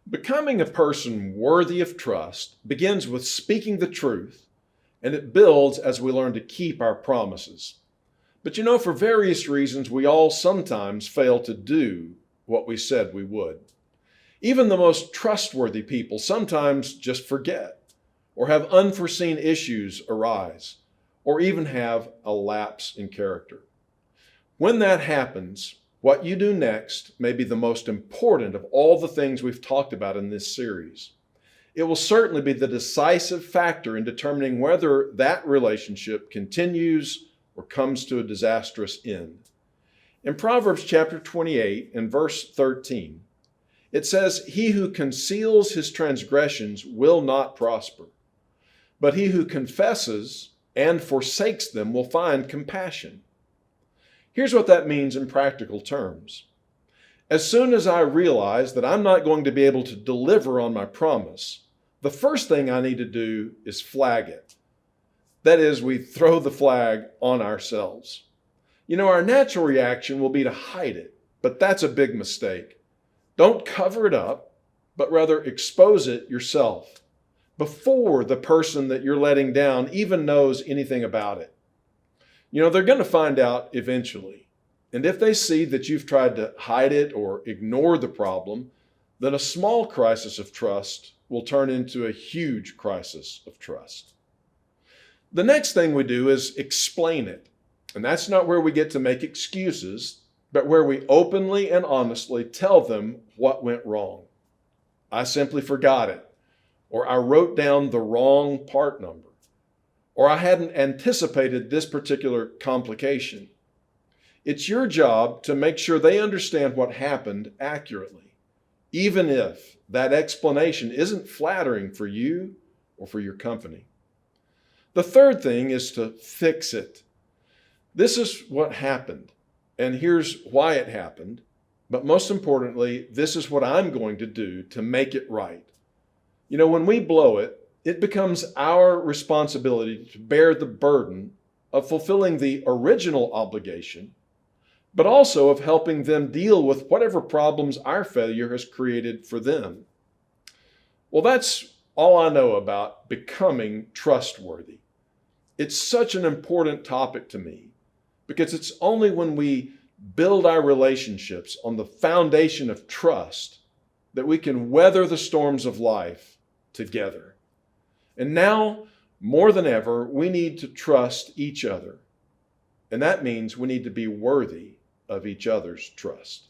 Becoming a person worthy of trust begins with speaking the truth, and it builds as we learn to keep our promises. But for various reasons, we all sometimes fail to do what we said we would. Even the most trustworthy people sometimes just forget, or have unforeseen issues arise, or even have a lapse in character. When that happens, what you do next may be the most important of all the things we've talked about in this series. It will certainly be the decisive factor in determining whether that relationship continues or comes to a disastrous end. In Proverbs chapter 28 and verse 13, it says, "He who conceals his transgressions will not prosper, but he who confesses and forsakes them will find compassion." Here's what that means in practical terms. As soon as I realize that I'm not going to be able to deliver on my promise, the first thing I need to do is flag it. That is, we throw the flag on ourselves. Our natural reaction will be to hide it, but that's a big mistake. Don't cover it up, but rather expose it yourself before the person that you're letting down even knows anything about it. They're going to find out eventually. And if they see that you've tried to hide it or ignore the problem, then a small crisis of trust will turn into a huge crisis of trust. The next thing we do is explain it. And that's not where we get to make excuses, but where we openly and honestly tell them what went wrong. I simply forgot it, or I wrote down the wrong part number, or I hadn't anticipated this particular complication. It's your job to make sure they understand what happened accurately, even if that explanation isn't flattering for you or for your company. The third thing is to fix it. This is what happened, and here's why it happened. But most importantly, this is what I'm going to do to make it right. When we blow it, it becomes our responsibility to bear the burden of fulfilling the original obligation, but also of helping them deal with whatever problems our failure has created for them. Well, that's all I know about becoming trustworthy. It's such an important topic to me because it's only when we build our relationships on the foundation of trust that we can weather the storms of life together. And now, more than ever, we need to trust each other. And that means we need to be worthy of each other's trust.